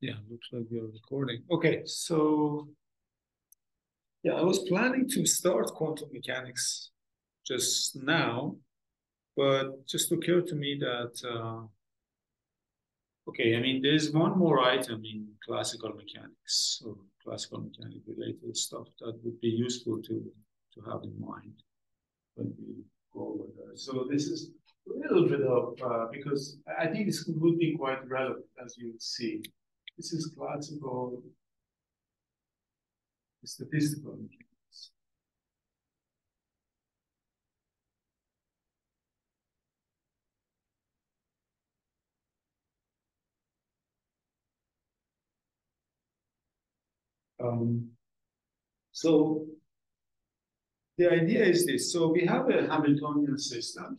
Yeah, looks like you're recording. Okay, so yeah, I was planning to start quantum mechanics just now, but just occurred to me that okay, I mean, there's one more item in classical mechanics or classical mechanic related stuff that would be useful to have in mind when we go over there. So this is a little bit of because I think this would be quite relevant, as you see. This is classical statistical mechanics. So the idea is this. So we have a Hamiltonian system.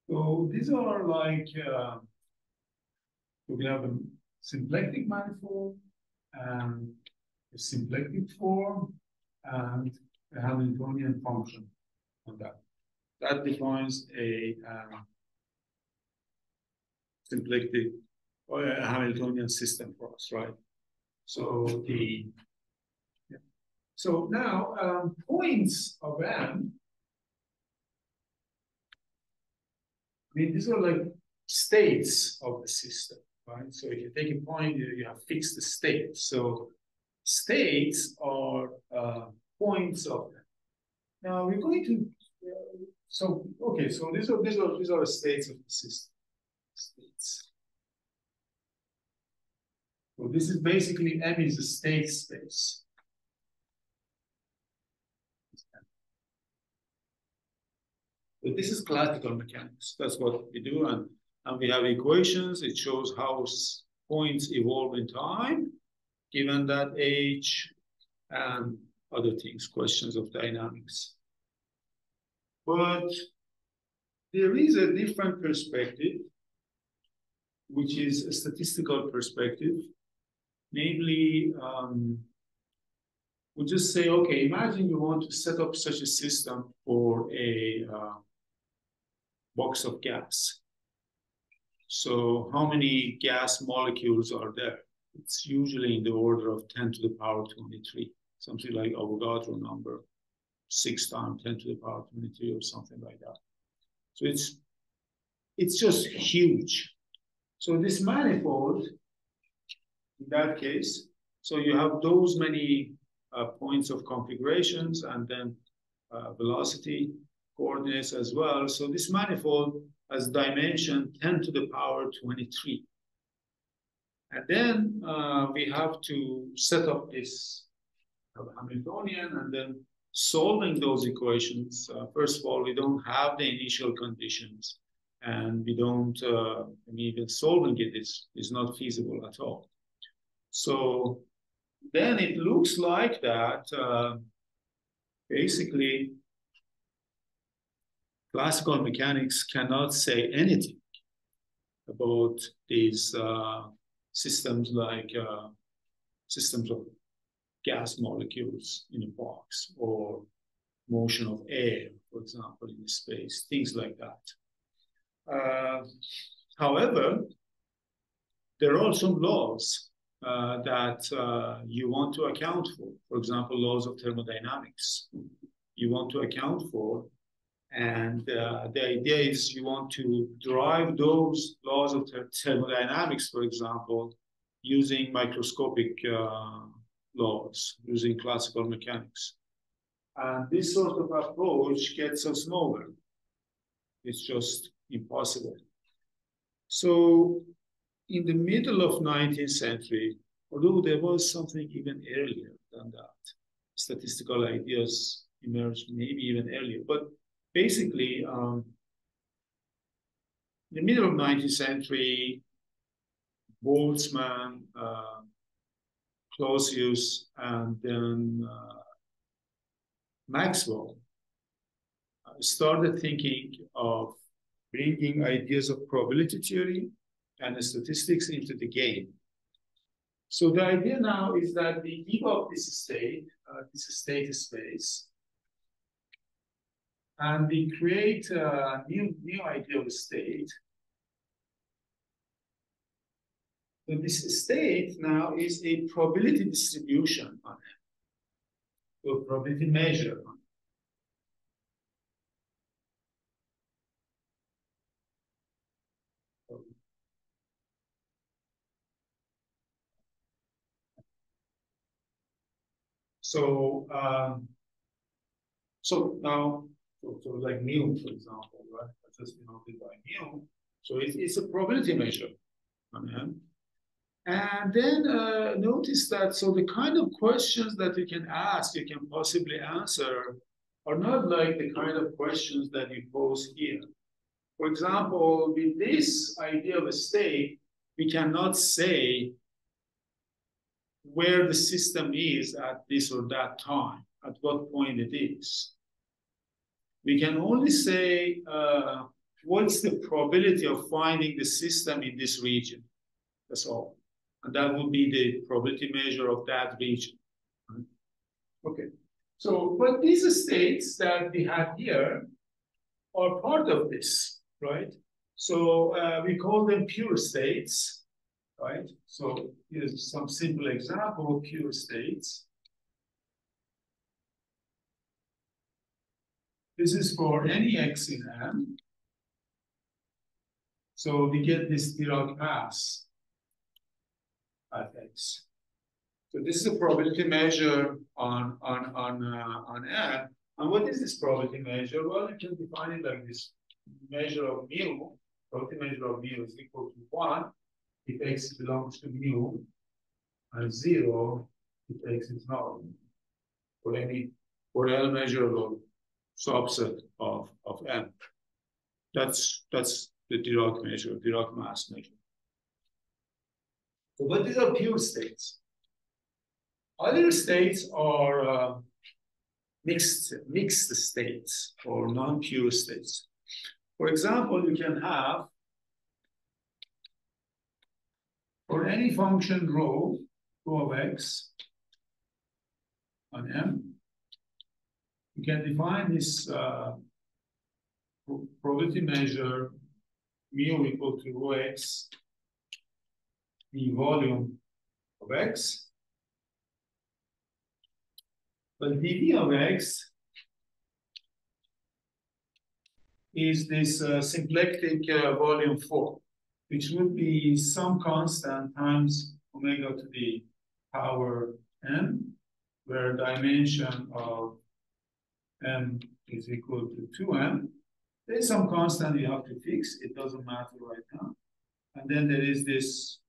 So these are like, we have a symplectic manifold and a symplectic form and a Hamiltonian function on that. That defines a symplectic or a Hamiltonian system for us, right? So so now points of M. I mean, these are like states of the system, right? So if you take a point, you have fixed states. So states are points of them. Now we're going to. So okay, so these are the states of the system. States. So this is basically M is a state space. But this is classical mechanics. That's what we do, and we have equations. It shows how points evolve in time, given that age, and other things, questions of dynamics. But there is a different perspective, which is a statistical perspective. Namely, we just say, okay, imagine you want to set up such a system for a box of gas. So how many gas molecules are there? It's usually in the order of 10 to the power 23, something like Avogadro number, 6 times 10 to the power 23 or something like that. So it's just huge. So this manifold, in that case, so you have those many points of configurations and then velocity coordinates as well. So this manifold has dimension 10 to the power 23. And then we have to set up this Hamiltonian and then solving those equations. First of all, we don't have the initial conditions and we don't, even solving it is not feasible at all. So then it looks like that basically classical mechanics cannot say anything about these systems like systems of gas molecules in a box or motion of air, for example, in space, things like that. However, there are some laws that you want to account for. For example, laws of thermodynamics you want to account for. And the idea is you want to derive those laws of thermodynamics, for example, using microscopic laws, using classical mechanics. And this sort of approach gets us nowhere. It's just impossible. So in the middle of 19th century, although there was something even earlier than that, statistical ideas emerged maybe even earlier, but basically, in the middle of 19th century, Boltzmann, Clausius, and then Maxwell started thinking of bringing ideas of probability theory and statistics into the game. So the idea now is that we give up this state space, and we create a new ideal state. So this state now is a probability distribution on it, so probability measure on it. So now, so like mu, for example, right? That's just denoted by mu. So it's a probability measure. And then notice that, so the kind of questions that you can ask, you can possibly answer, are not like the kind of questions that you pose here. For example, with this idea of a state, we cannot say where the system is at this or that time, at what point it is. We can only say what's the probability of finding the system in this region. That's all. And that would be the probability measure of that region. Okay. So, but these states that we have here are part of this, right? So we call them pure states, right? So here's some simple example of pure states. This is for any x in M. So we get this Dirac mass at x. So this is a probability measure on M. And what is this probability measure? Well, you can define it like this: measure of mu, probability measure of mu is equal to 1 if x belongs to mu, and 0 if x is not, for L measurable subset of M. That's the Dirac measure, Dirac mass measure. So what these are pure states. Other states are mixed states or non-pure states. For example, you can have, for any function rho of x on M, you can define this probability measure mu equal to rho x, the volume of x. But dv of x is this symplectic volume 4, which would be some constant times omega to the power n, where dimension of m is equal to 2m. There is some constant you have to fix. It doesn't matter right now. And then there is this,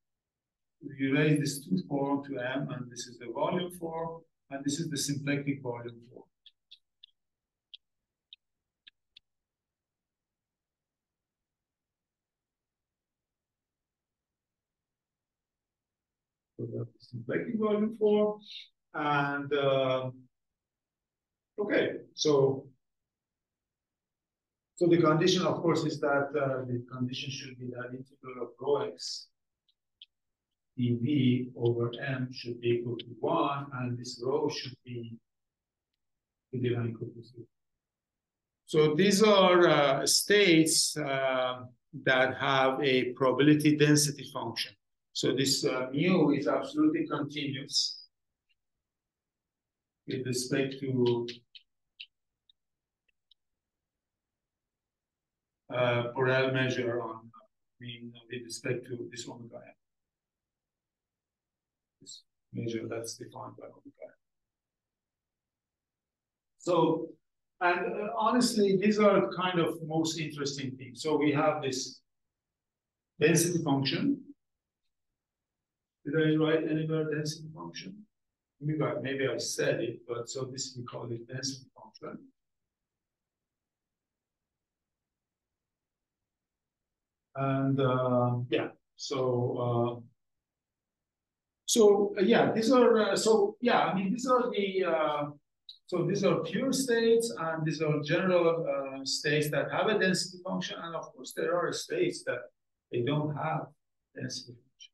you raise this 2 form to m, and this is the volume form, and this is the symplectic volume form. So that's the symplectic volume form. And okay, so the condition, of course, is that the condition should be that integral of rho x dv over m should be equal to 1, and this rho should be equal to 0. So these are states that have a probability density function. So this mu is absolutely continuous with respect to Borel measure on, with respect to this omega m. This measure that's defined by omega m. So, and honestly, these are kind of most interesting things. So we have this density function. Did I write anywhere density function? Maybe I said it, but so this we call it density function. And yeah, so yeah, these are I mean, these are the so these are pure states, and these are general states that have a density function, and of course there are states that they don't have density function.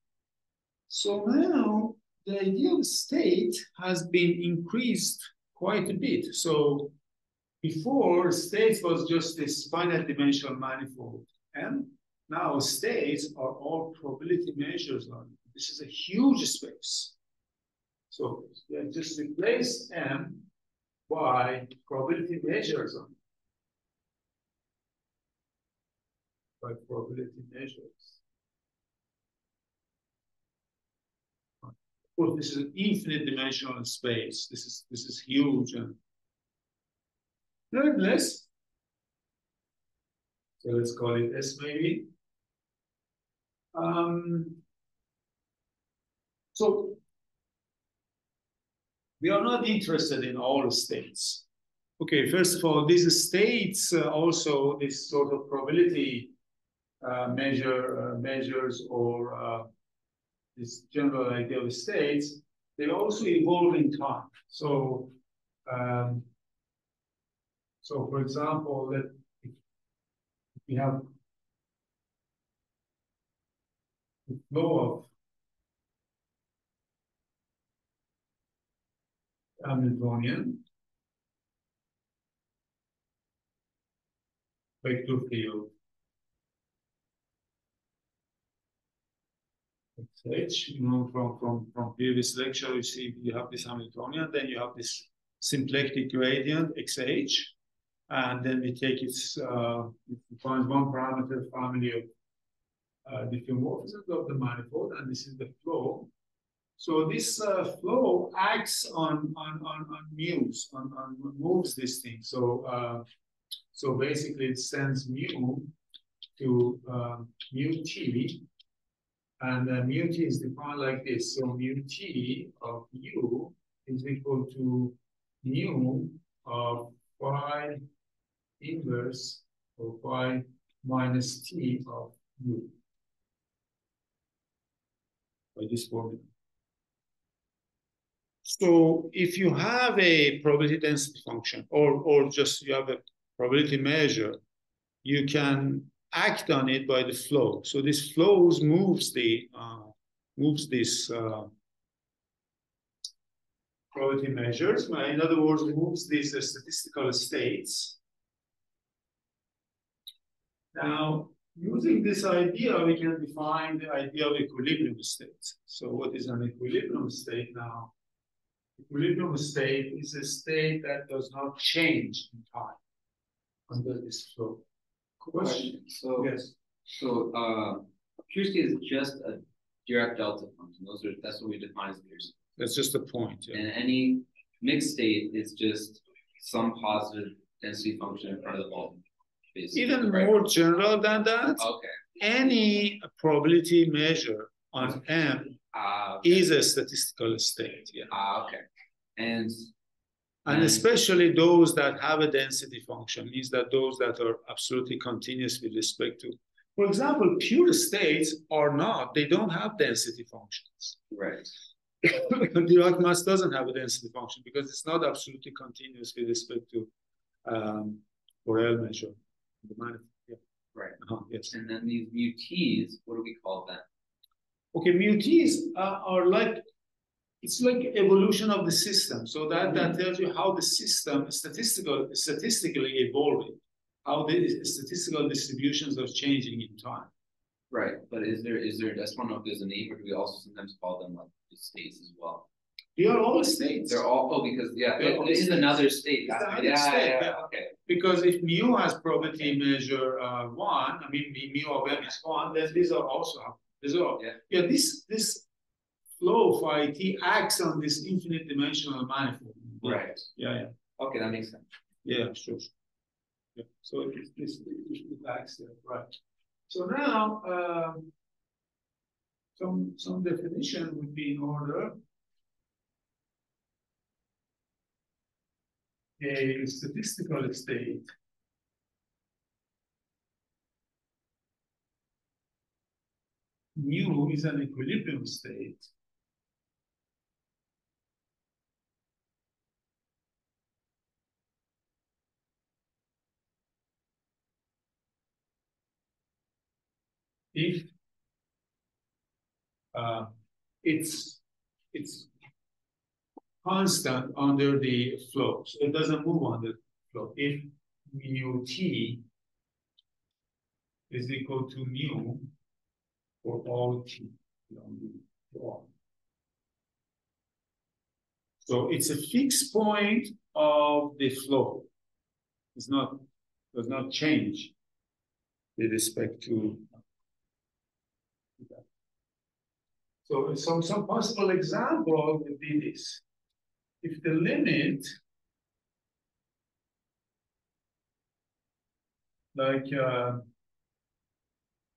So now the ideal state has been increased quite a bit. So before, states was just this finite dimensional manifold. And now states are all probability measures on it. This is a huge space. So just replace M by probability measures on it. By probability measures. Of course, this is an infinite dimensional space. This is huge. And nevertheless, so let's call it S maybe. So we are not interested in all states. Okay, first of all, these states also this sort of probability measures or this general idea of states, they also evolve in time. So, so for example, that if we have the flow of Hamiltonian vector field H, you know, from previous lecture, you see you have this Hamiltonian, then you have this symplectic gradient XH, and then we take its we find one parameter family of diffeomorphisms of the manifold, and this is the flow. So this flow acts on mu's, on moves this thing. So so basically it sends mu to mu t. And mu t is defined like this. So mu t of u is equal to mu of phi inverse or phi minus t of u. By this formula. So if you have a probability density function or just you have a probability measure, you can act on it by the flow. So this flows moves this probability measures. In other words, moves these statistical states. Now, using this idea, we can define the idea of equilibrium states. So what is an equilibrium state now? Equilibrium state is a state that does not change in time under this flow. Question. So yes. So pure state is just a direct delta function. That's what we define as pure state. That's just a point. Yeah. And any mixed state is just some positive density function in front of the ball. Even more general than that. Okay. Any probability measure on M is a statistical state. Yeah. Okay. And especially those that have a density function, means that those that are absolutely continuous with respect to, for example, pure states are not, they don't have density functions. Right. Dirac mass doesn't have a density function because it's not absolutely continuous with respect to Borel measure. The manifold. Yeah. Right. Yes. And then these mu t's, what do we call them? Okay, mu t's are like, it's like evolution of the system. So that tells you how the system statistically evolving, how the statistical distributions are changing in time. Right, but is there? I just want to know if there's a name, or do we also sometimes call them like the states as well? They are all states. They're all because it is another state. Yeah. Okay. Because if mu has probability measure 1, I mean mu of M is 1, then these are also this flow phi t acts on this infinite dimensional manifold. Right. Yeah. Okay, that makes sense. Yeah, sure. Yeah. So it acts there, right? So now some definition would be in order. A statistical state mu is an equilibrium state if it's constant under the flow. So it doesn't move under the So if mu t is equal to mu for all t belonging to R. So it's a fixed point of the flow. It's not, does not change with respect to that. So some possible example would be this. If the limit, like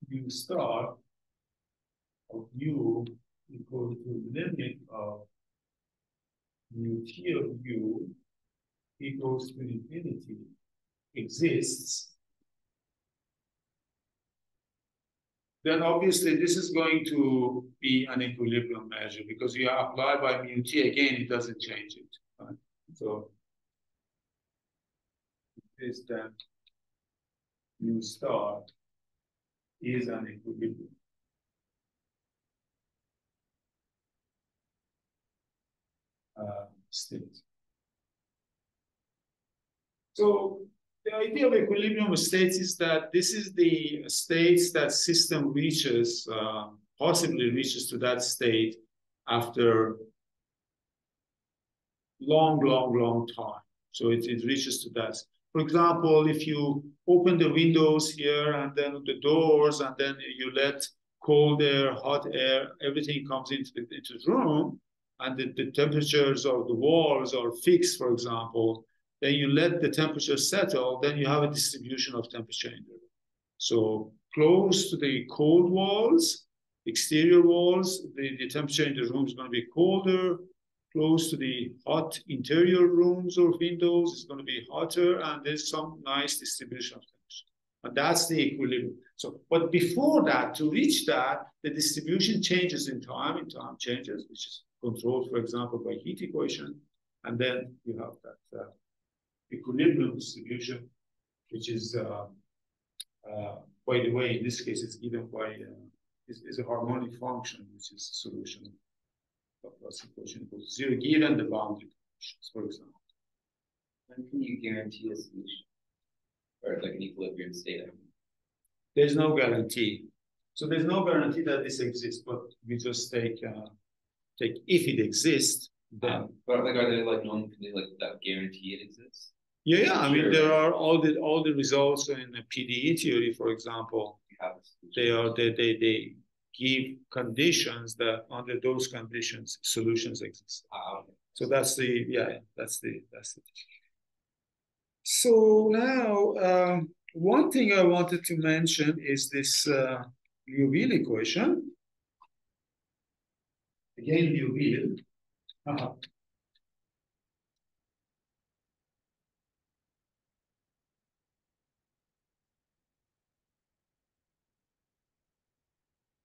u star of u equal to limit of mu t of u equals to infinity exists, then obviously this is going to be an equilibrium measure because you apply by mu t again, it doesn't change it. Right? So is that mu star is an equilibrium. State. So the idea of equilibrium states is that this is the states that system reaches, possibly reaches to that state after long time. So it reaches to that. For example, if you open the windows here and then the doors and then you let cold air, hot air, everything comes into the room, and the temperatures of the walls are fixed, for example, then you let the temperature settle, then you have a distribution of temperature in the room. So close to the cold walls, exterior walls, the temperature in the room is going to be colder. Close to the hot interior rooms or windows, it's going to be hotter, and there's some nice distribution of temperature. And that's the equilibrium. So, but before that, to reach that, the distribution changes in time changes, which is controlled, for example, by heat equation. And then you have that equilibrium distribution, which is, by the way, in this case, it's given by, is a harmonic function, which is a solution of plus equation equals 0, given the boundary conditions, for example. When can you guarantee a solution? Or like an equilibrium state? There's no guarantee. So there's no guarantee that this exists, but we just take if it exists, then. But like, are there like known like that guarantee it exists? Yeah. I mean, there are all the results in the PDE theory, for example. They give conditions that under those conditions solutions exist. Okay. So that's the. So now one thing I wanted to mention is this Liouville equation. Again, Liouville.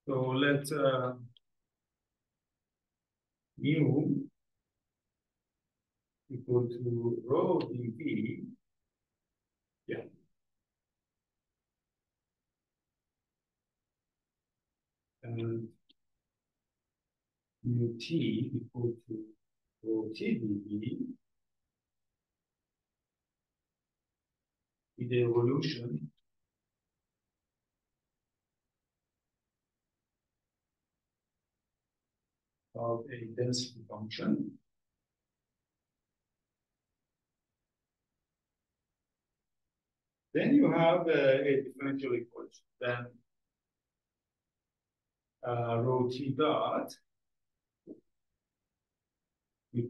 So let mu equal to rho dV. Yeah. And mu t equal to rho t dV in the evolution of a density function. Then you have a differential equation. Then rho t dot,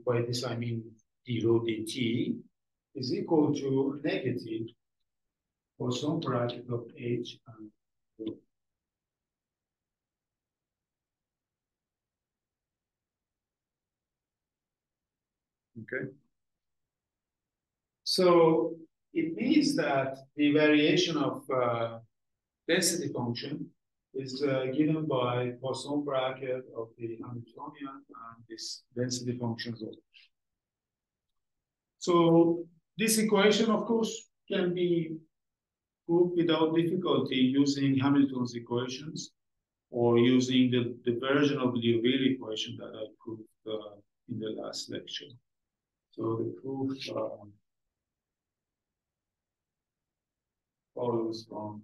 by this I mean d rho dt, is equal to negative for some bracket of h and rho. Okay. So it means that the variation of density function is given by Poisson bracket of the Hamiltonian and this density function. So this equation, of course, can be proved without difficulty using Hamilton's equations or using the version of the Liouville equation that I proved in the last lecture. So the proof follows from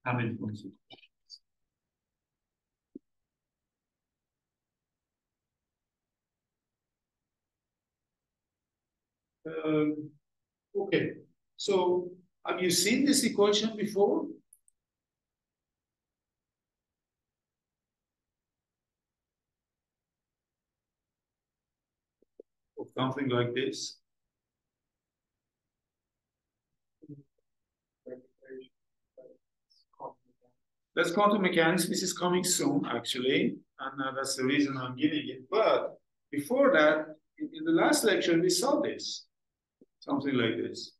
Hamilton's equation. Okay, so have you seen this equation before? Or something like this? That's quantum mechanics. This is coming soon, actually, and that's the reason I'm giving it. But before that, in the last lecture, we saw this, something like this.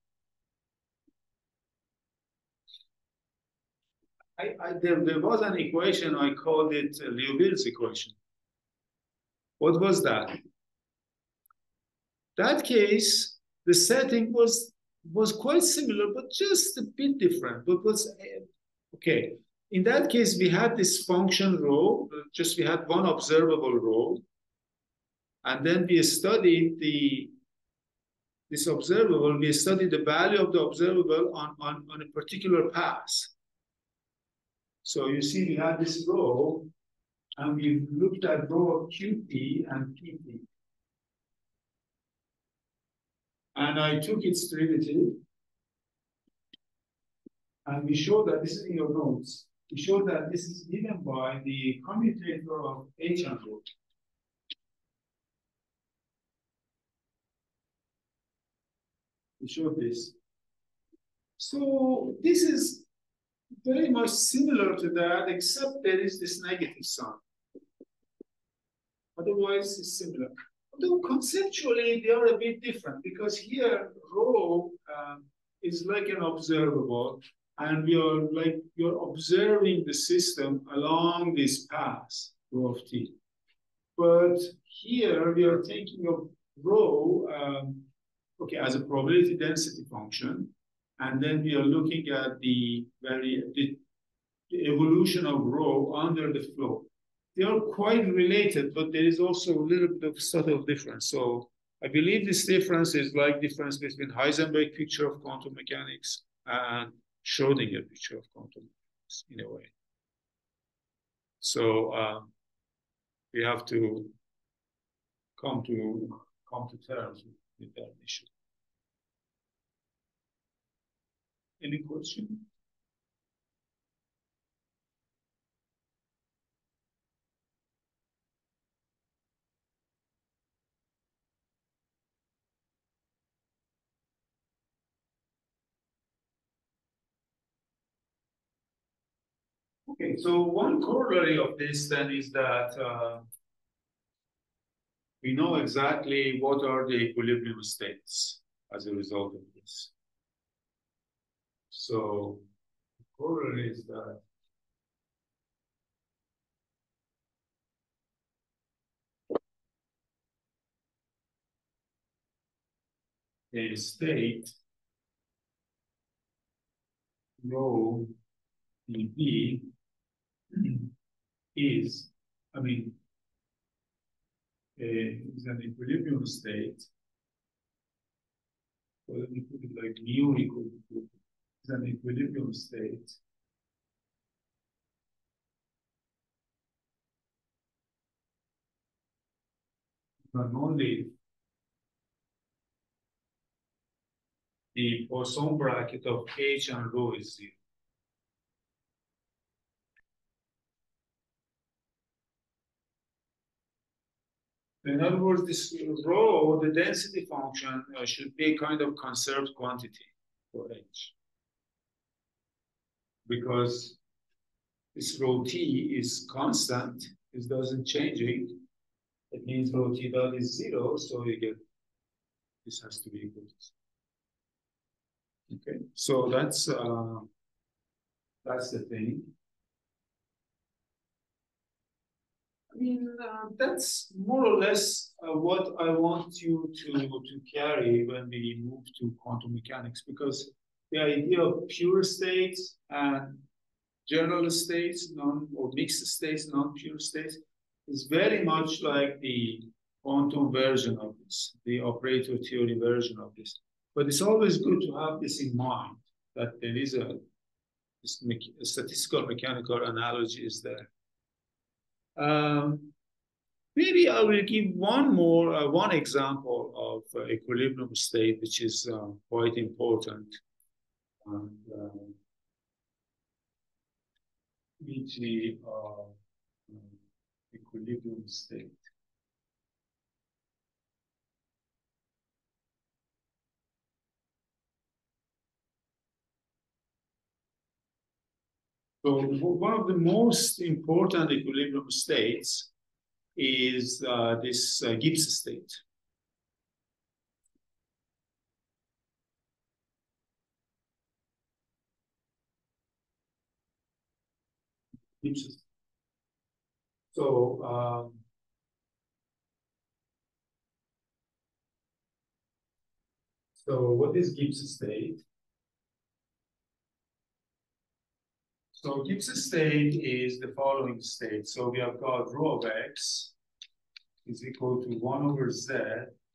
There was an equation, I called it Liouville's equation. What was that? That case, the setting was quite similar, but just a bit different. But was okay. In that case, we had this function rho, just we had one observable rho, and then we studied this observable, we studied the value of the observable on a particular path. So you see, we had this rho, and we looked at rho of QP and PP. And I took its derivative, and we showed that this is in your notes. We showed that this is given by the commutator of H and rho. We showed this. So this is very much similar to that, except there is this negative sign. Otherwise, it's similar. Although conceptually, they are a bit different because here, rho is like an observable, and you're observing the system along this path, rho of t. But here, we are thinking of rho, okay, as a probability density function, and then we are looking at the evolution of rho under the flow. They are quite related, but there is also a little bit of subtle difference. So I believe this difference is like difference between Heisenberg picture of quantum mechanics and Schrödinger picture of quantum mechanics in a way. So we have to come to terms with that issue. Any question? Okay, so one corollary of this then is that we know exactly what are the equilibrium states as a result of this. So the corollary is that a state rho dB is an equilibrium state. So let me put it like mu equal to is an equilibrium state. Not only the Poisson bracket of H and rho is 0. In other words, this rho, the density function, should be a kind of conserved quantity for H. Because this rho t is constant, it doesn't changing. It means rho t dot is 0, so you get this has to be equal to 0. Okay, so that's the thing. That's more or less what I want you to carry when we move to quantum mechanics, because the idea of pure states and general states, or mixed states, non-pure states, is very much like the quantum version of this, the operator theory version of this. But it's always good to have this in mind, that there is a statistical mechanical analogy is there. Maybe I will give one example of equilibrium state, which is quite important. And, e.g., equilibrium state. So one of the most important equilibrium states is this Gibbs state. Gibbs. So what is Gibbs state? So Gibbs state is the following state. So we have got rho of x is equal to 1 over z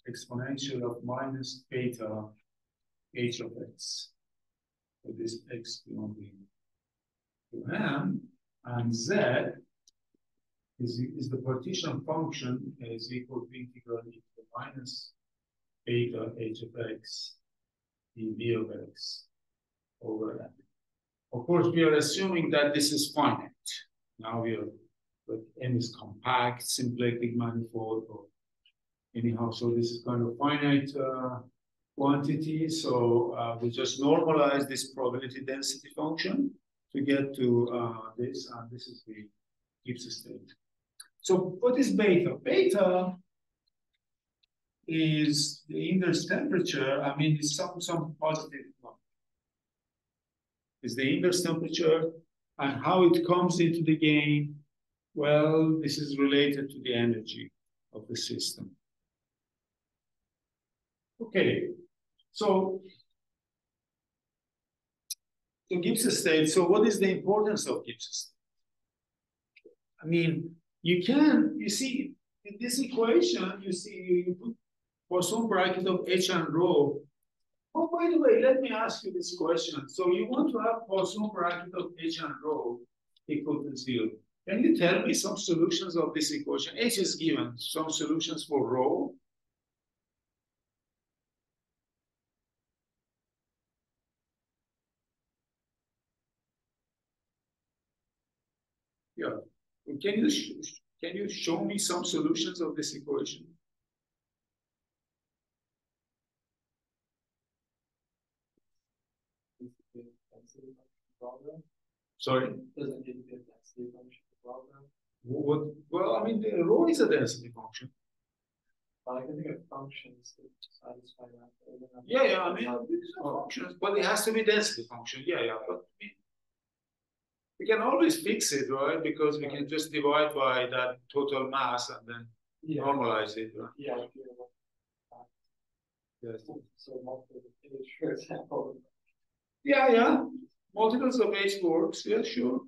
exponential of minus beta h of x. So this x belonging to m, and z is the partition function is equal to integral e to the minus beta h of x dv of x over m. Of course, we are assuming that this is finite. Now we are, but n is compact, symplectic manifold, or anyhow. So this is kind of finite quantity. So we just normalize this probability density function to get to this, and this is the Gibbs state. So what is beta? Beta is the inverse temperature. I mean, it's some positive number. Is the inverse temperature, and how it comes into the game. Well, this is related to the energy of the system. Okay, so Gibbs state. So what is the importance of Gibbs state? I mean, you see, in this equation, you put Poisson bracket of H and rho. Oh, by the way, let me ask you this question. So you want to have Poisson bracket of H and rho equal to 0. Can you tell me some solutions of this equation? H is given, some solutions for rho. Yeah. Can you show me some solutions of this equation? Sorry? Doesn't give you a density function problem. Well, I mean, the rho is a density function. But I can think of functions that satisfy that. Yeah, I mean, these are functions, but it has to be density function. Yeah, but we can always fix it, right? Because we can just divide by that total mass and then normalize it, right? Yeah. Yes. So multiples of H, for example. Yeah. Multiples of H works. Yeah, sure.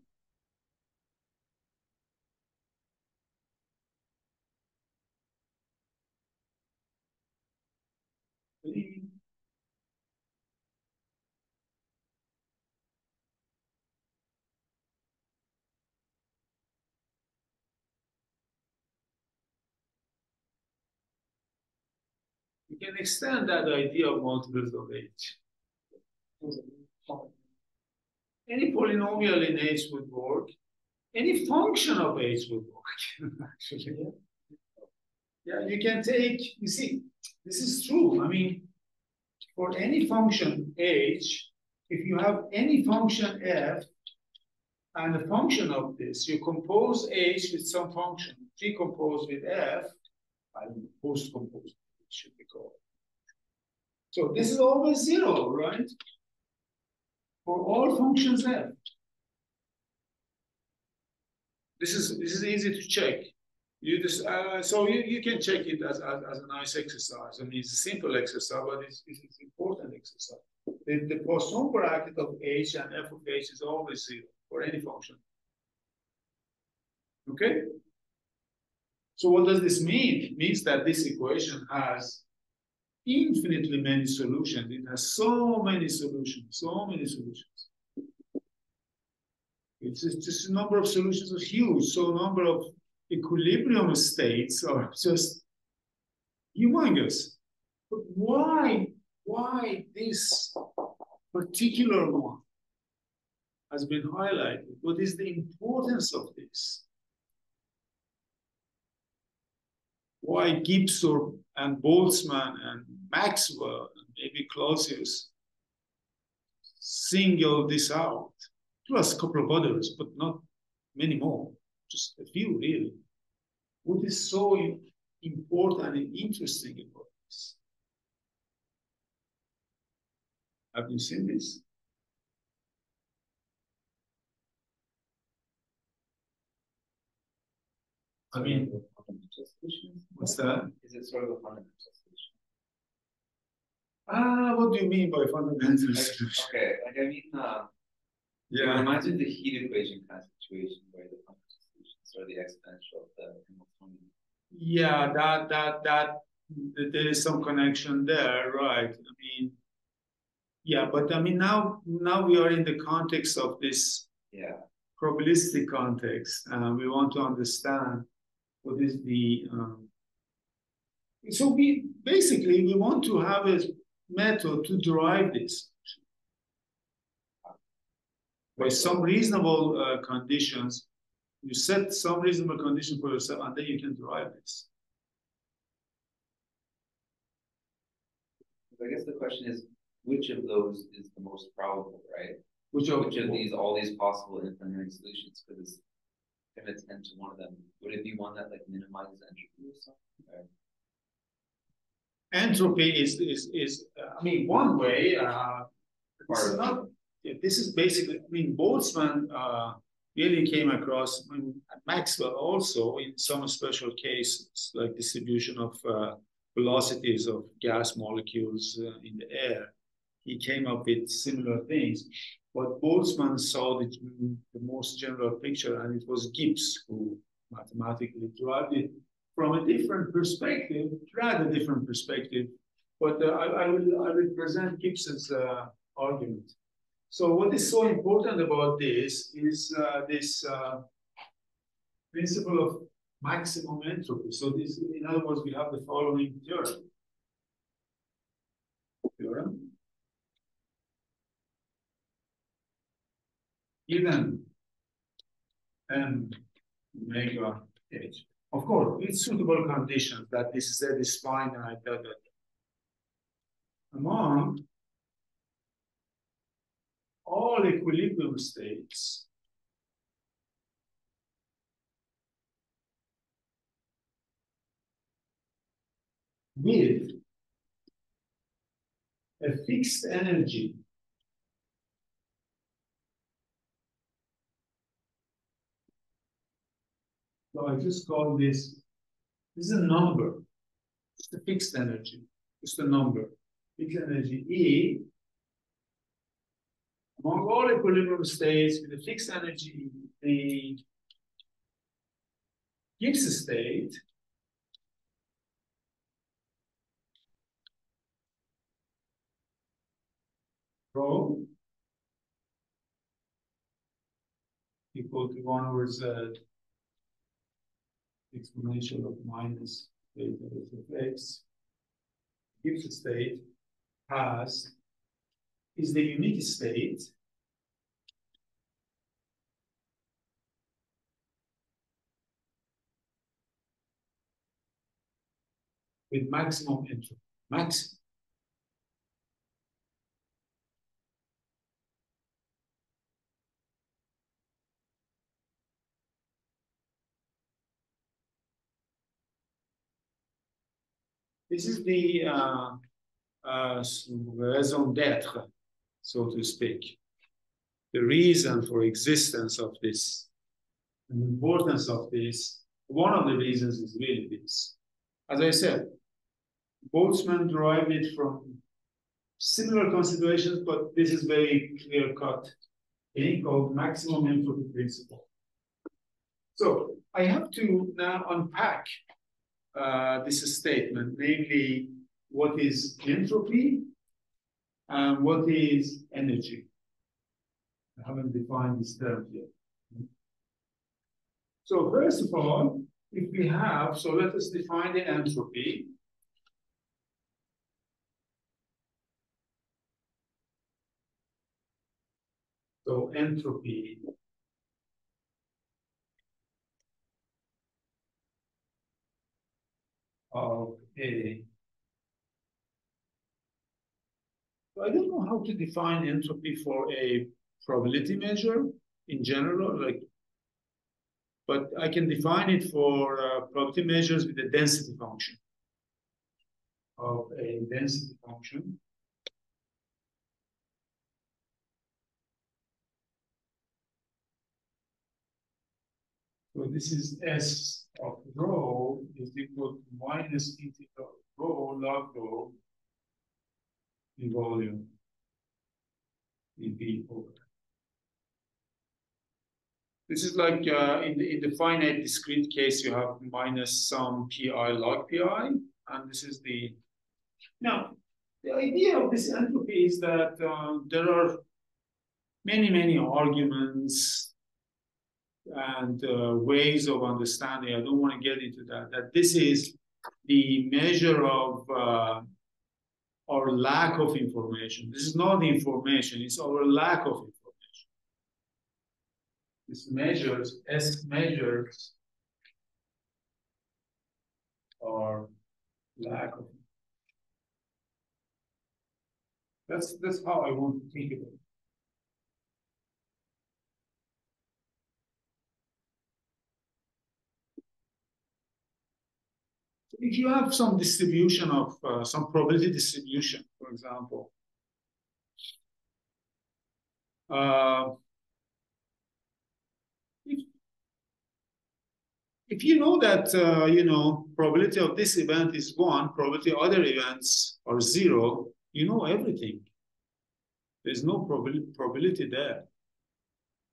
You can extend that idea of multiples of H. Any polynomial in H would work. Any function of H would work, actually. Yeah, you can take, you see, this is true. I mean, for any function H, if you have any function F and a function of this, you compose H with some function, decompose with F, and post-compose, it should be called. So this is always 0, right? For all functions F. This is easy to check. You just so you can check it as a nice exercise. I mean, it's a simple exercise, but it's important exercise. The Poisson bracket of H and F of H is always 0 for any function. Okay. So what does this mean? It means that this equation has infinitely many solutions. It has so many solutions, so many solutions. It's just a number of solutions is huge. So number of equilibrium states are just humongous. But why this particular one has been highlighted? What is the importance of this? Why Gibbs and Boltzmann and Maxwell and maybe Clausius single this out, plus a couple of others, but not many more, just a few really. What is so important and interesting about this? Have you seen this? I mean, what's that? Is it sort of a fundamental solution? What do you mean by fundamental solution? Okay, like I mean, it reminds me of the heat equation kind of situation where the fundamental solutions are the exponential of the Hamiltonian. Yeah, that there is some connection there, right? I mean, yeah, but I mean now we are in the context of this probabilistic context. We want to understand what is the so we want to have a method to derive this by some reasonable conditions. You set some reasonable condition for yourself, and then you can derive this. I guess the question is, which of those is the most probable, right? Which of these, all these possible infinite solutions? Because if it's n to one of them, would it be one that like minimizes entropy or something? Or? Entropy is I mean, one way. This is basically. I mean, Boltzmann really came across, I mean, Maxwell also in some special cases, like distribution of velocities of gas molecules in the air. He came up with similar things, but Boltzmann saw the most general picture, and it was Gibbs who mathematically derived it from a different perspective, rather different perspective. But I will present Gibbs's argument. So what is so important about this is this principle of maximum entropy. So this, in other words, we have the following theorem. Given m omega h. Of course, with suitable conditions that this Z is finite, among all equilibrium states with a fixed energy so I just call this is a number, just a fixed energy, just a number, fixed energy E among all equilibrium states with a fixed energy, the Gibbs state rho equal to 1 over z exponential of minus theta of x. Gibbs state is the unique state with maximum entropy. Maximum. This is the raison d'être, so to speak. The reason for existence of this, and the importance of this, one of the reasons is really this. As I said, Boltzmann derived it from similar considerations, but this is very clear-cut. Thing called maximum entropy principle. So I have to now unpack this statement, namely what is entropy and what is energy. I haven't defined this term yet. So first of all, if we have, so let us define the entropy. So entropy of a, so I don't know how to define entropy for a probability measure in general, like, but I can define it for probability measures with a density function of a density function. So this is S of rho is equal to minus integral rho log rho in volume dV over. This is like in the finite discrete case, you have minus some pi log pi, and this is the. Now, the idea of this entropy is that there are many arguments and ways of understanding. I don't want to get into that. That this is the measure of our lack of information. This is not the information; it's our lack of information. This measures, S measures our lack of. That's how I want to think of it. If you have some distribution of some probability distribution, for example, if you know that probability of this event is 1, probability of other events are 0, you know everything. There's no probability there.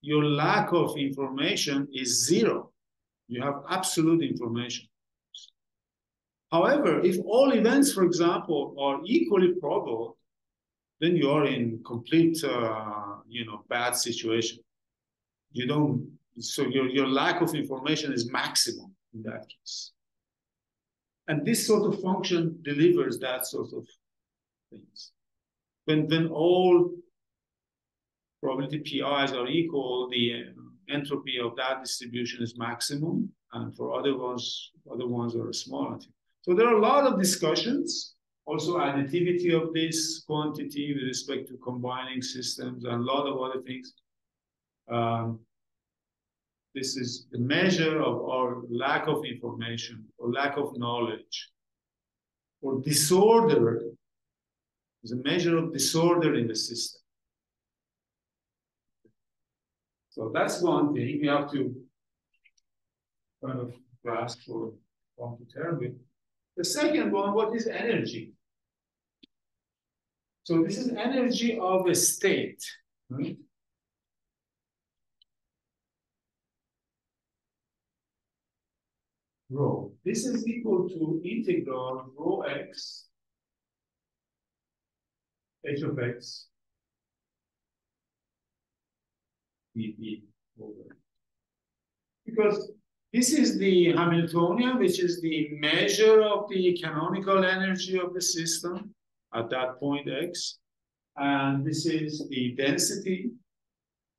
Your lack of information is 0. You have absolute information. However, if all events, for example, are equally probable, then you are in complete, bad situation. You don't. So your lack of information is maximum in that case. And this sort of function delivers that sort of things. When all probability PIs are equal, the entropy of that distribution is maximum, and for other ones are small. So there are a lot of discussions, also additivity of this quantity with respect to combining systems and a lot of other things. This is the measure of our lack of information or lack of knowledge or disorder. It's a measure of disorder in the system. So that's one thing we have to kind of grasp or come to terms with. The second one, what is energy? So this is energy of a state, right? Rho. This is equal to integral rho x h of x dV over. Because this is the Hamiltonian, which is the measure of the canonical energy of the system at that point x. And this is the density,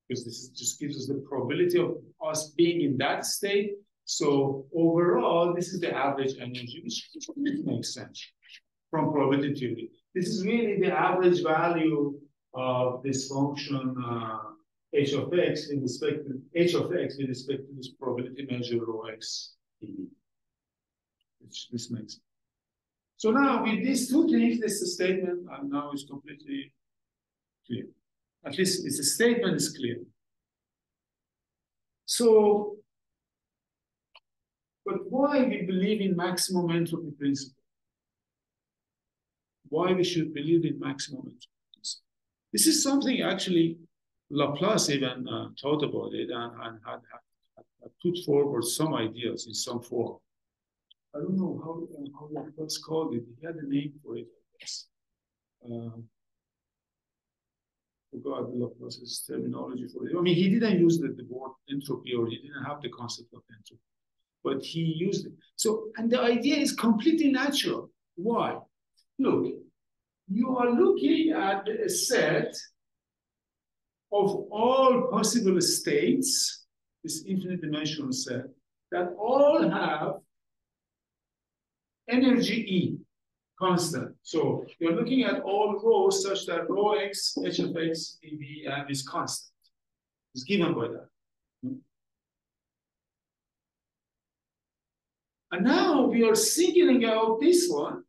because this just gives us the probability of us being in that state. So overall, this is the average energy, which makes sense from probability theory. This is really the average value of this function h of x with respect to this probability measure rho x dV. Which this makes sense. So now with these two things, this statement now is completely clear. At least it's a statement is clear. So, but why we believe in maximum entropy principle? Why we should believe in maximum entropy principle? This is something actually Laplace even thought about it and had put forward some ideas in some form. I don't know how it was called it. He had a name for it. Forgot Laplace's terminology for it. I mean, he didn't use the word entropy, or he didn't have the concept of entropy, but he used it. So, and the idea is completely natural. Why? Look, you are looking at a set of all possible states, this infinite dimensional set, that all have energy E, constant. So you're looking at all rows such that rho x, h of x, dv, is constant. It's given by that. And now we are singling out this one.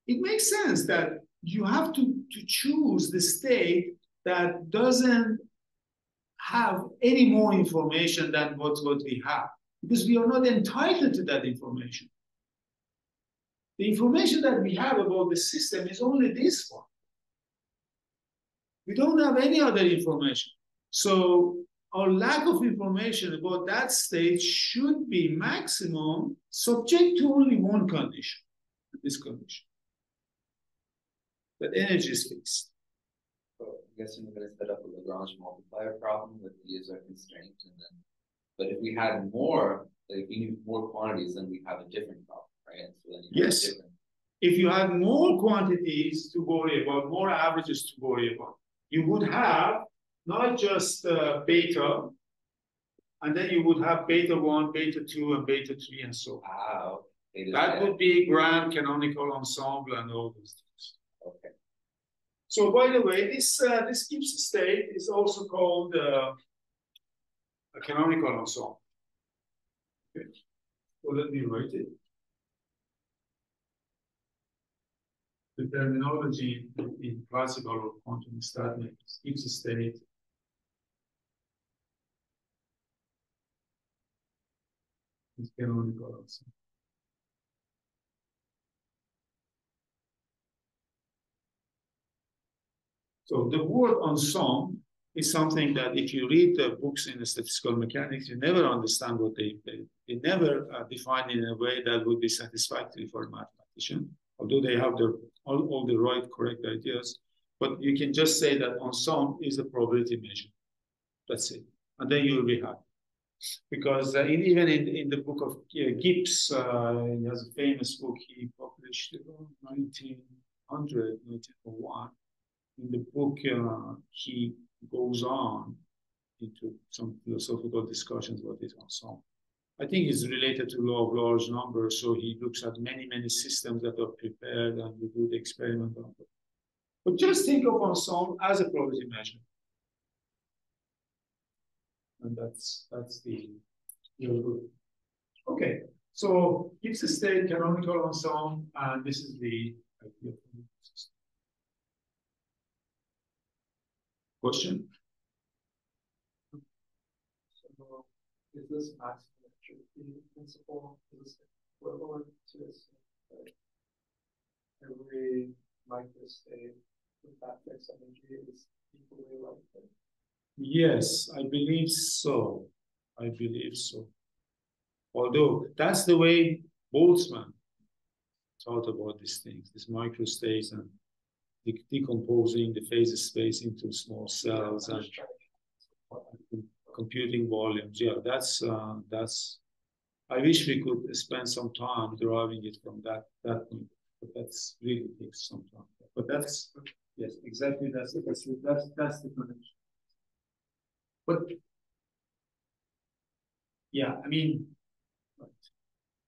It makes sense that you have to choose the state that doesn't have any more information than what we have, because we are not entitled to that information. The information that we have about the system is only this one. We don't have any other information. So our lack of information about that state should be maximum, subject to only one condition, this condition, that energy is fixed. So I guess we're going to set up a Lagrange multiplier problem with E as our constraint, and then, but if we had more, like if we need more quantities, then we have a different problem, right? So then yes. If you had more quantities to worry about, more averages to worry about, you would have not just beta, and then you would have beta 1, beta 2, and beta 3, and so on. Wow. That would be grand canonical ensemble and all those things. Okay. So by the way, this Gibbs state is also called a canonical ensemble. Okay. So let me write it. The terminology in classical or quantum statistics gives a state is canonical also. So the word ensemble is something that if you read the books in the statistical mechanics, you never understand what they never define it in a way that would be satisfactory for a mathematician, although they have all the right, correct ideas. But you can just say that ensemble is a probability measure. That's it. And then you'll be happy. Because even in the book of Gibbs, he has a famous book he published in 1901. In the book, he goes on into some philosophical discussions about this ensemble. I think it's related to law of large numbers, so he looks at many systems that are prepared and we do the experiment on them. But just think of ensemble as a probability measure. And that's the good. Okay, so Gibbs state, canonical ensemble, and this is the idea for the system. Question? So, is this maximum entropy principle equivalent to every microstate with that fixed energy is equally likely? Yes, I believe so. I believe so. Although that's the way Boltzmann thought about these things, these microstates and decomposing the phase space into small cells and computing volumes. Yeah, that's. I wish we could spend some time deriving it from that point, but that's really takes some time. But that's yes, exactly. That's the connection. But yeah, I mean,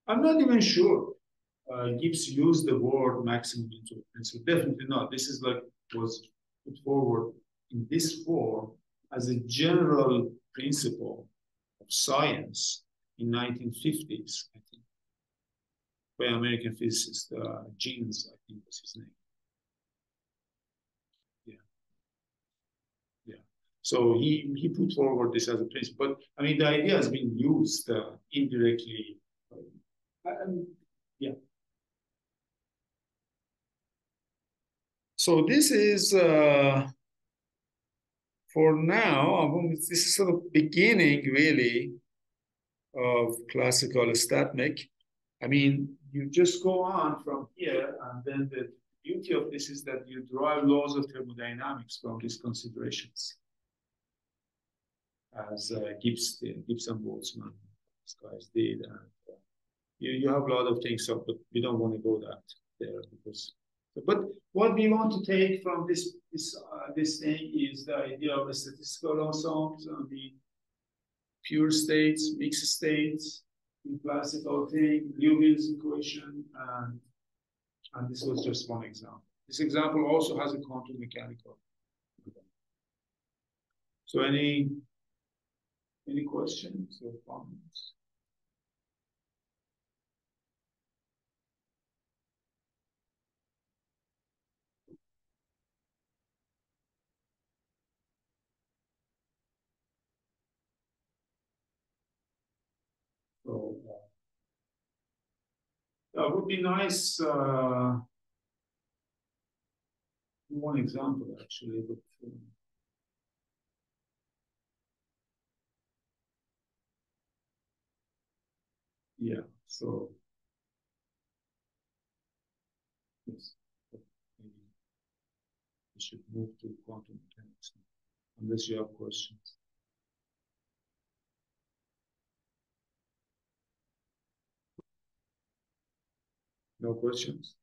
I'm not even sure Gibbs used the word maximum entropy principle. Definitely not. This is like was put forward in this form as a general principle of science in 1950s, I think, by American physicist Gibbs, I think was his name. So he put forward this as a principle, but I mean the idea has been used indirectly. Yeah. So this is for now. This is sort of beginning really of classical stat-mech. I mean, you just go on from here, and then the beauty of this is that you derive laws of thermodynamics from these considerations, as Gibbs did, Gibbs and Boltzmann, these guys did. And you have a lot of things, but we don't want to go there because. But what we want to take from this thing is the idea of the statistical ensembles and the pure states, mixed states, the classical thing, Liouville's equation, and this was just one example. This example also has a quantum mechanical. So any questions or comments? So that would be nice. One example, actually, but yeah. So yes, maybe we should move to quantum mechanics unless you have questions. No questions?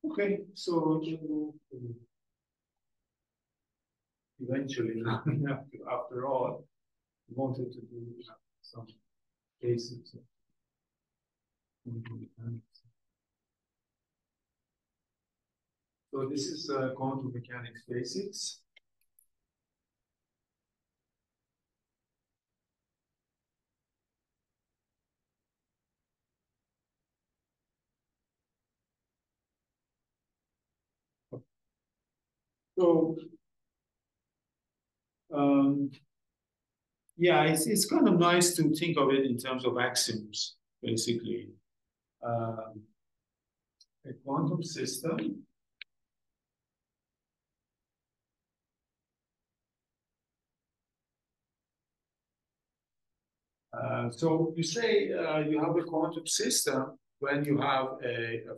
Okay, so we can move to eventually, after all, we wanted to do some cases of quantum mechanics. So this is quantum mechanics basics. So, yeah, it's kind of nice to think of it in terms of axioms, basically. A quantum system so you say you have a quantum system when you have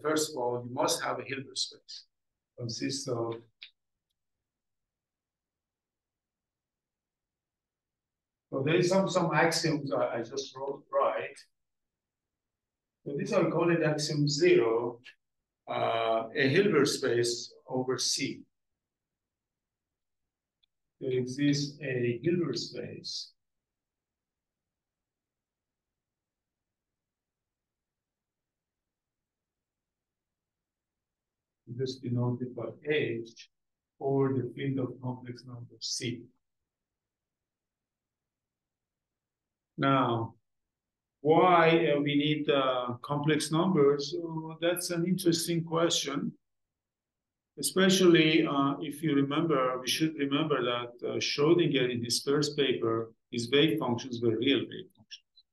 first of all, you must have a Hilbert space. Consists of so there is some axioms I just wrote, right? So this I call it axiom 0, a Hilbert space over C. There exists a Hilbert space just denoted by H over the field of complex number C. Now, why we need complex numbers? That's an interesting question. Especially if you remember, we should remember that Schrödinger in his first paper, his wave functions were real wave functions.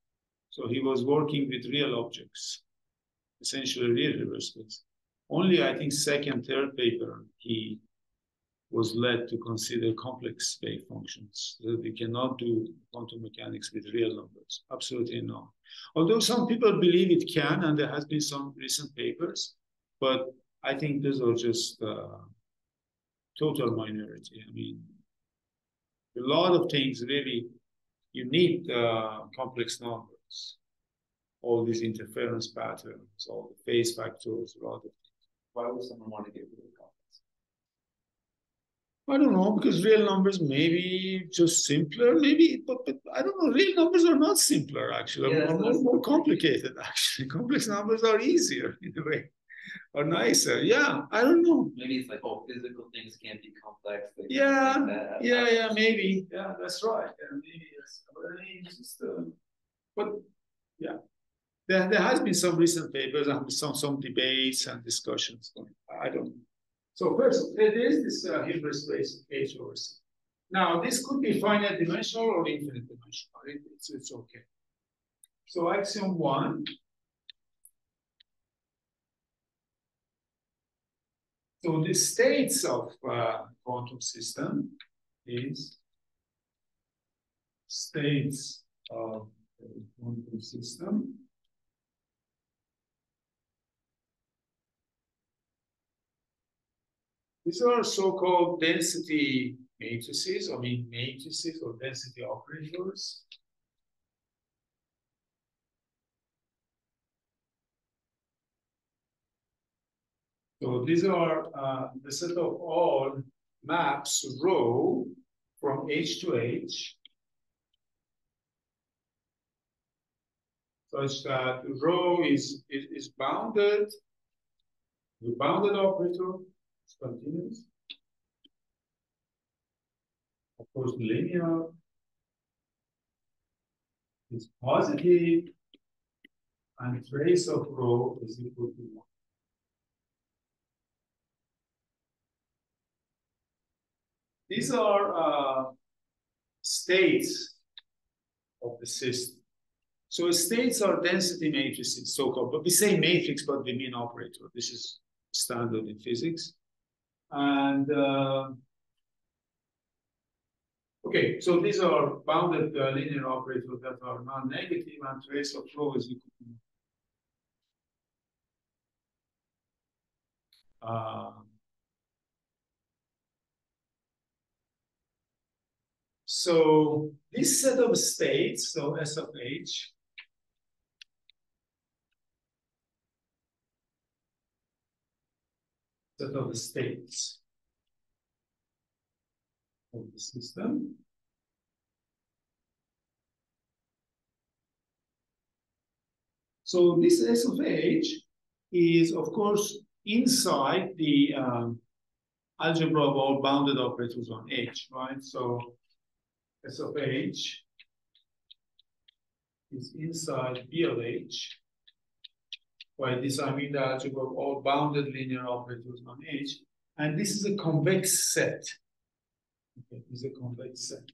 So he was working with real objects, essentially real Hilbert space. Only, I think, second, third paper, he was led to consider complex wave functions. That we cannot do quantum mechanics with real numbers. Absolutely not. Although some people believe it can, and there has been some recent papers, but I think those are just total minority. I mean, a lot of things really, you need complex numbers. All these interference patterns, all the phase factors, a lot of things. Why would someone want to get rid of complex? I don't know, because real numbers maybe just simpler, maybe, but I don't know. Real numbers are not simpler, actually. Yeah, more complicated, actually. Complex numbers are easier in a way, or nicer. Yeah, I don't know. Maybe it's like, oh, physical things can't be complex. Yeah, maybe. Yeah, that's right. Yeah, maybe yes. But yeah, there has been some recent papers and some debates and discussions. I don't know. So first, there is this Hilbert space H over C. Now, this could be finite dimensional or infinite dimensional. It's okay. So axiom 1. So the states of quantum system is states of a quantum system. These are so-called density matrices, matrices or density operators. So these are the set of all maps rho from H to H, such that rho is bounded. The bounded operator is continuous. Of course, linear is positive, and trace of rho is equal to 1. These are states of the system. So states are density matrices, so-called, but we say matrix, but we mean operator. This is standard in physics. And okay, so these are bounded linear operators that are non-negative, and trace of rho is equal to so this set of states, so S of H, set of the states of the system. So this S of H is, of course, inside the algebra of all bounded operators on H, right? So S of H is inside B of H. By this, I mean the algebra of all bounded linear operators on H. And this is a convex set. Okay, this is a convex set.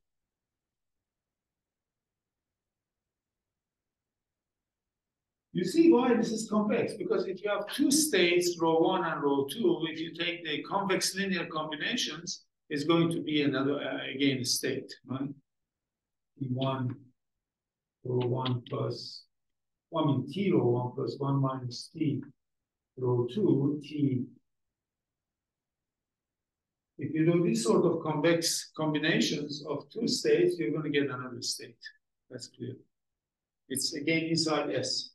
You see why this is convex? Because if you have two states, rho 1 and rho 2, if you take the convex linear combinations, it's going to be another, again, a state, right? T1, rho 1 plus, T rho 1 plus 1 minus T rho 2, T. If you do this sort of convex combinations of two states, you're going to get another state. That's clear. It's again inside S.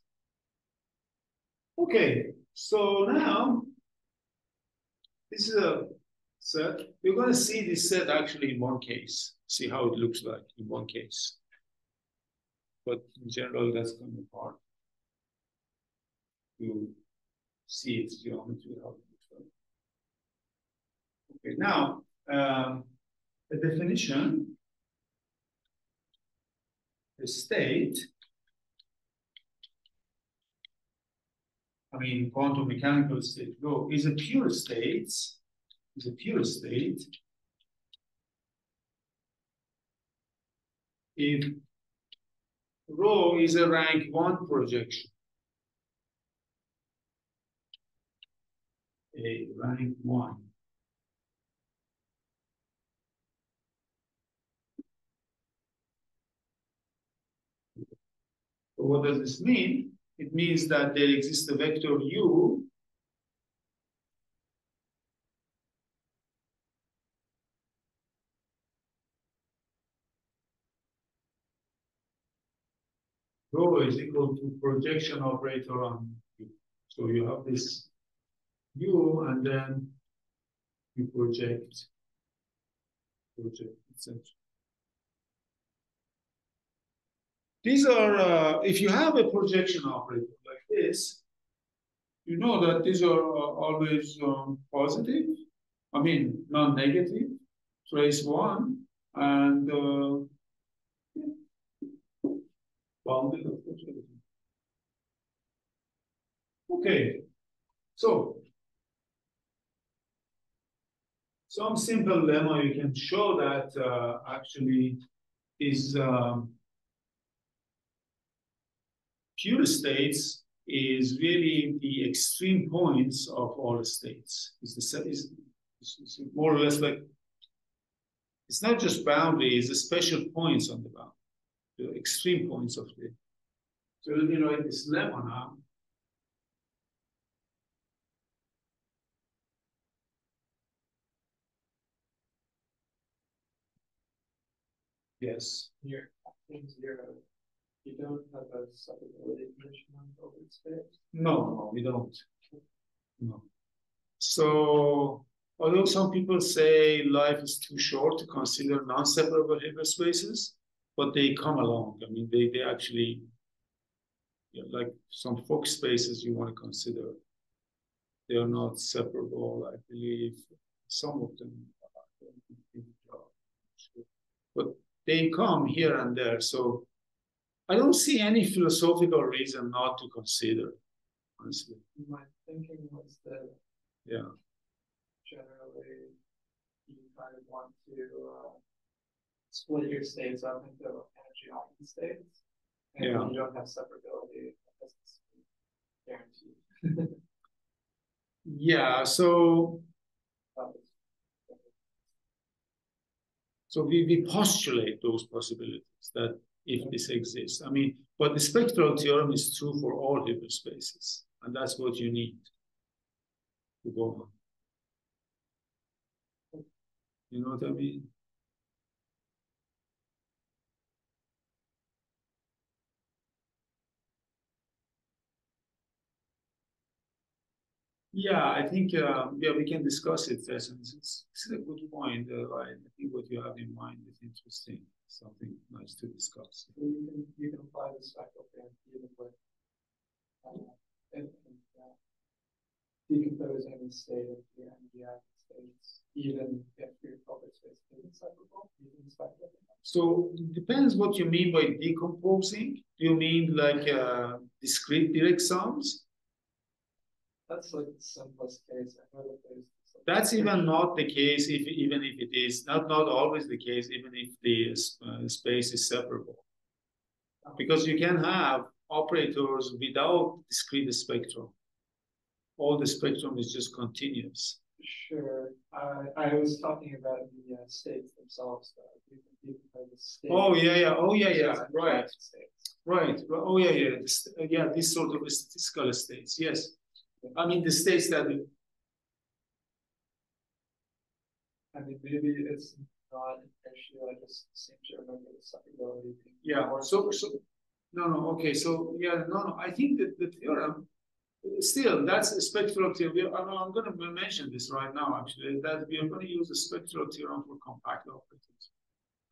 Okay, so now this is a set. You're going to see this set actually in one case. See how it looks like in one case. But in general, that's going to be hard to see its geometry, how it looks like. Okay, now the definition, the state, quantum mechanical state rho is a pure state. If rho is a rank 1 projection, a rank 1. So what does this mean? It means that there exists a vector u rho is equal to projection operator on u. So you have this u, and then you project, etc. These are, if you have a projection operator like this, you know that these are always positive, non-negative, trace 1, and bounded, of course. Okay, so some simple lemma you can show that actually is pure states is really the extreme points of all the states. Is more or less like, it's not just boundary, it's the special points on the boundary. the extreme points of the. So let me write this lemma now. Yes. Here, in 0, you don't have a separability condition on open space? No, we don't. No. So, although some people say life is too short to consider non-separable hyperspaces, but they come along. I mean, they actually, like some Fock spaces you want to consider, they are not separable, I believe. Some of them are. But they come here and there. So I don't see any philosophical reason not to consider, honestly. My thinking was that generally you kind of want to split your states up into energy occupancy states. And when you don't have separability, that's guaranteed. Yeah, so we postulate those possibilities that if this exists. I mean, but the spectral theorem is true for all hyperspaces, and that's what you need to go on. You know what I mean? Yeah, I think we can discuss it. This is a good point. I think what you have in mind is interesting. Something nice to discuss. So you can apply the spectral theorem even with decomposing the state of your energy states, even if your public space isn't separable, even spectral. So it depends what you mean by decomposing. Do you mean like discrete direct sums? That's like the simplest case. I know that there's. That's even not the case, even if it is not always the case, even if the space is separable. Because you can have operators without discrete spectrum. All the spectrum is just continuous. Sure. I was talking about the states themselves, though. You can the states. Oh, yeah. Oh, yeah. Right. Right. Oh, yeah. This sort of statistical states. Yes. I mean, the states that. I mean, maybe it's not an issue. I just seem to remember the separability. Yeah. So no. Okay. So yeah. No. I think that the theorem. Still, that's a spectral theorem. I'm going to mention this right now, actually, that we are going to use a spectral theorem for compact operators.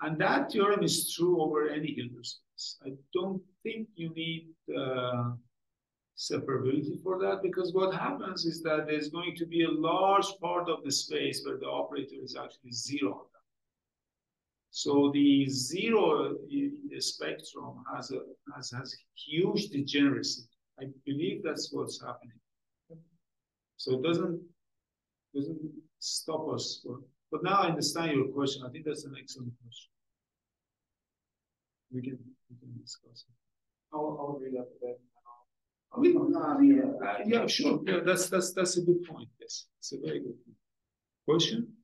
And that theorem is true over any Hilbert space. I don't think you need separability for that, because what happens is that there's going to be a large part of the space where the operator is actually zero. So the zero in the spectrum has huge degeneracy. I believe that's what's happening. So it doesn't stop us. But now I understand your question. I think that's an excellent question. We can discuss it. I'll read up a bit. Yeah, sure. Yeah, that's a good point. Yes, it's a very good point. Question?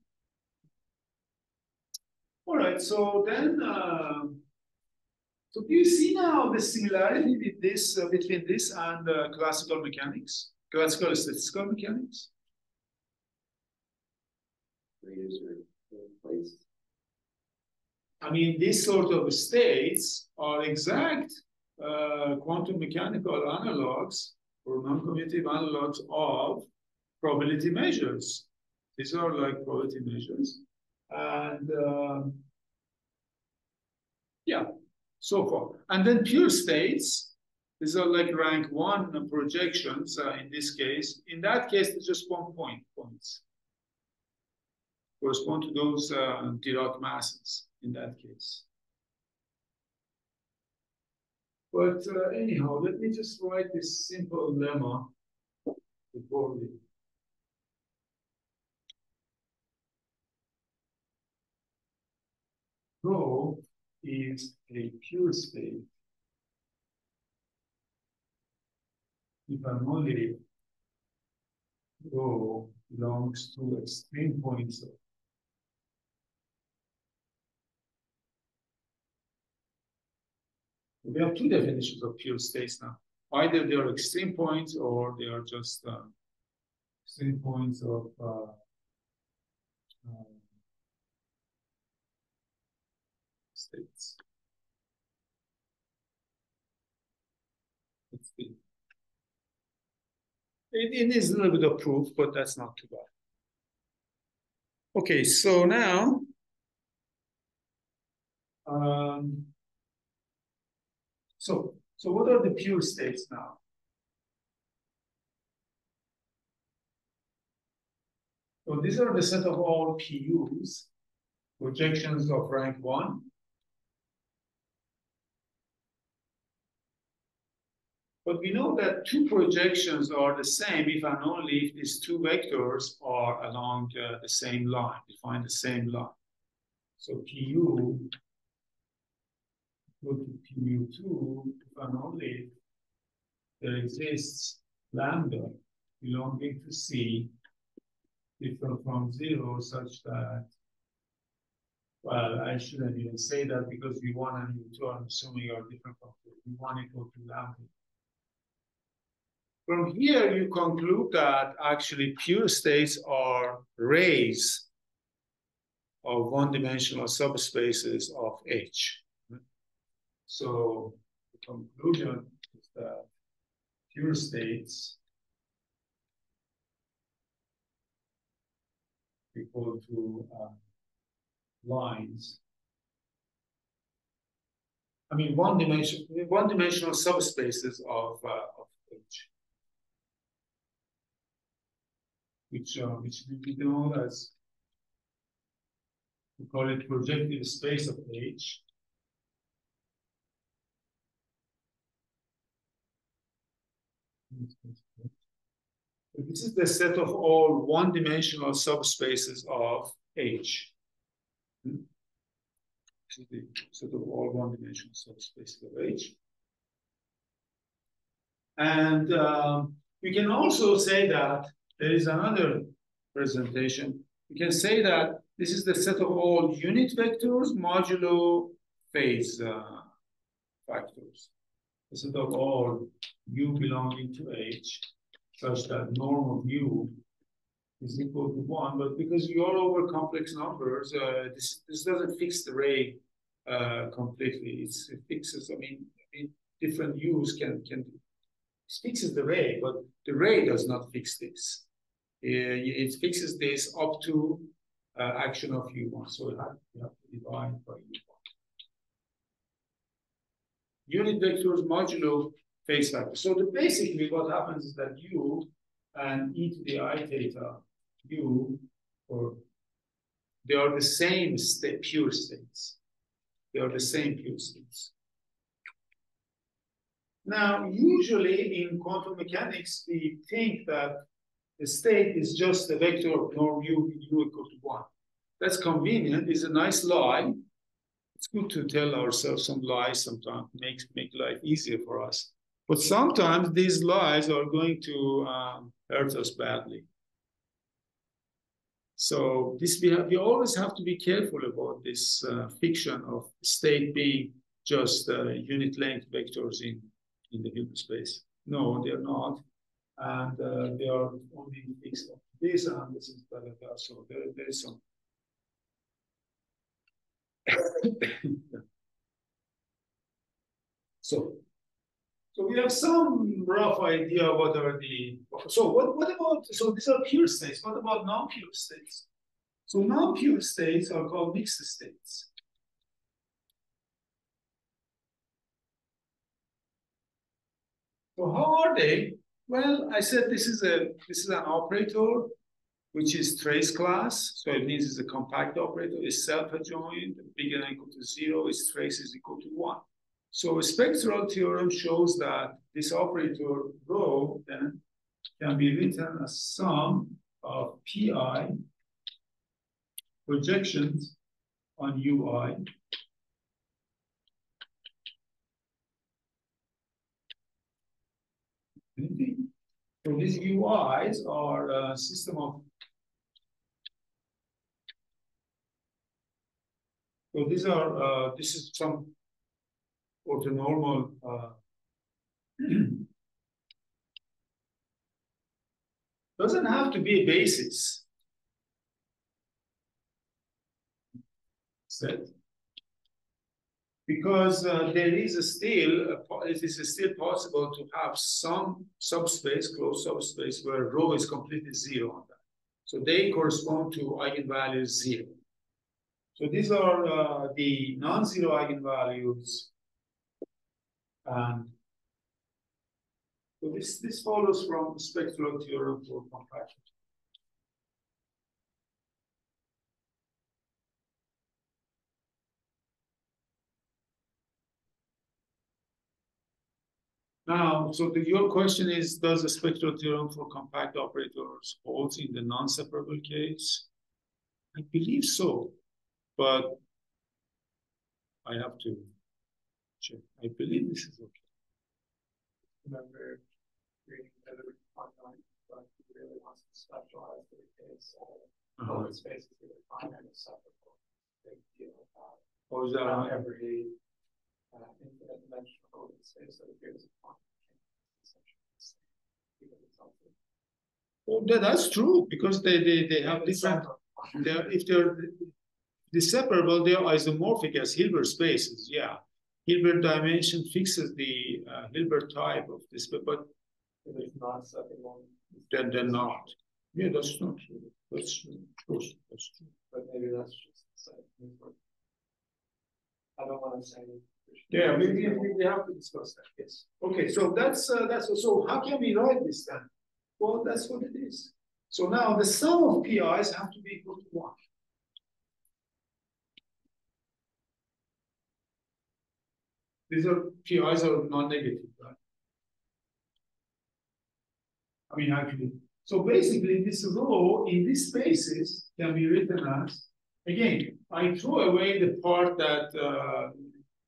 All right. So then. So do you see now the similarity with this between this and classical mechanics, classical statistical mechanics? I mean, these sort of states are exact quantum mechanical analogs or non-commutative analogs of probability measures. These are like probability measures, and yeah. So far. And then pure states, these are like rank 1 projections in this case. In that case, it's just 1 point points. Correspond to those Dirac masses in that case. But anyhow, let me just write this simple lemma before we. Rho is a pure state if and only Rho belongs to extreme points of We have two definitions of pure states now. Either they are extreme points or they are just extreme points of states. It is a little bit of proof, but that's not too bad. Okay, so now so what are the pure states now? So these are the set of all PUs, projections of rank 1. But we know that two projections are the same if and only if these two vectors are along the same line, define the same line. So PU equal to PU2 if and only if there exists lambda belonging to C different from 0 such that, well, I shouldn't even say that because V1 and V2 I'm assuming are different from V1 equal to lambda. From here, you conclude that actually pure states are rays of one-dimensional subspaces of H. So the conclusion is that pure states equal to lines. I mean, one-dimensional subspaces of H. Which we know as, we call it projective space of H. This is the set of all one-dimensional subspaces of H. This is the set of all one-dimensional subspaces of H. And we can also say that there is another presentation. We can say that this is the set of all unit vectors modulo phase factors. The set of all u belonging to H such that norm of u is equal to 1. But because you are over complex numbers, this doesn't fix the ray completely. It fixes, I mean, different u's can fixes the ray, but the ray does not fix this. It fixes this up to action of U1. So you have to divide by U1. Unit vectors modulo phase factor. So basically what happens is that U and e to the I theta U, or they are the same pure states. They are the same pure states. Now, usually in quantum mechanics, we think that the state is just a vector of norm u equal to 1. That's convenient. It's a nice lie. It's good to tell ourselves some lies sometimes, make life easier for us. But sometimes these lies are going to hurt us badly. So we always have to be careful about this fiction of state being just unit length vectors in the Hilbert space. No, they're not. And they are only fixed up to this, and this is blah, blah, blah. So there is some. So we have some rough idea what are the. So what about? So these are pure states. What about non-pure states? So non-pure states are called mixed states. So how are they? Well, I said this is an operator which is trace class. So it means it's a compact operator. It's self-adjoint, bigger than or equal to 0. Its trace is equal to 1. So a spectral theorem shows that this operator rho then can be written as sum of pi projections on ui So these UIs are a system of. So these are this is some orthonormal doesn't have to be a basis. Set. Because there is it is still possible to have some subspace, closed subspace, where rho is completely zero on that. So they correspond to eigenvalues 0. So these are the non-zero eigenvalues. And so this follows from the spectral theorem for compaction. Now, so your question is, does the spectral theorem for compact operators hold in the non-separable case? I believe so, but I have to check. I believe this is okay. Remember reading the online, but he really wants to specialize the case. The space is really finite and separable. Big deal about it. Oh, is that Not every infinite dimensional space that appears in quantum mechanics. Well, that's true, because they have different. If they're separable, they're isomorphic as Hilbert spaces. Yeah, Hilbert dimension fixes the Hilbert type of this, but if not separable, then they're not. Yeah, that's not true. That's true. That's true. But maybe that's just the same. I don't want to say. Yeah, we have to discuss that. Yes. Okay, so that's so. How can we write this then? Well, that's what it is. So now the sum of PIs have to be equal to 1. These are PIs are non-negative, right? I mean, actually. So basically, this rho in these spaces can be written as, again, I throw away the part that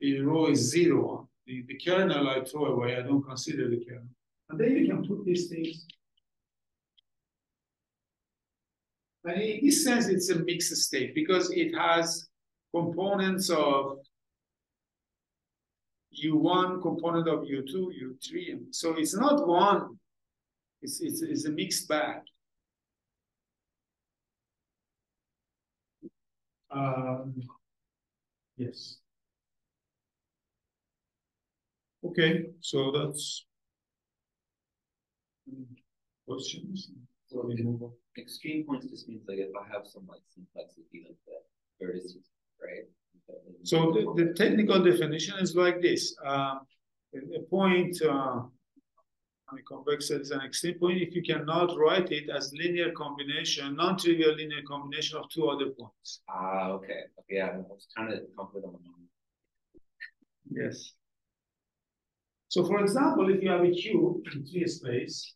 the rho is 0 on. The kernel I throw away, I don't consider the kernel. And then you can put these things. And in this sense, it's a mixed state because it has components of U1, component of U2, U3. And so it's not one, it's a mixed bag. Yes. Okay, so that's questions. So we move on. Extreme points just means like if I have some like complexity like the vertices, right? So the technical definition is like this. A point, convexity is an extreme point if you cannot write it as linear combination, non-trivial linear combination of 2 other points. Ah, okay. Yeah, I was trying to come up with them. Yes. So for example, if you have a cube in 3 space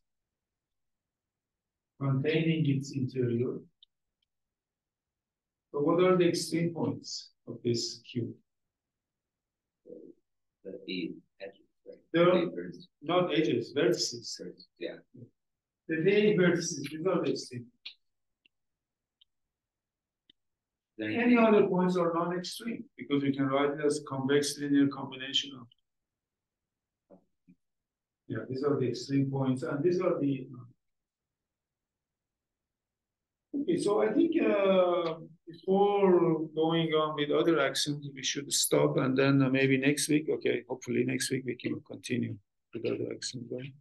containing its interior, so what are the extreme points of this cube? The 8 edges, right? There are not edges, vertices. Yeah. The 8 vertices, these are the extreme. Any other points are non-extreme because we can write it as convex linear combination of. Yeah, these are the extreme points, and these are the. Okay, so I think before going on with other axioms, we should stop, and then maybe next week. Okay, hopefully next week we can continue with other axioms. Right?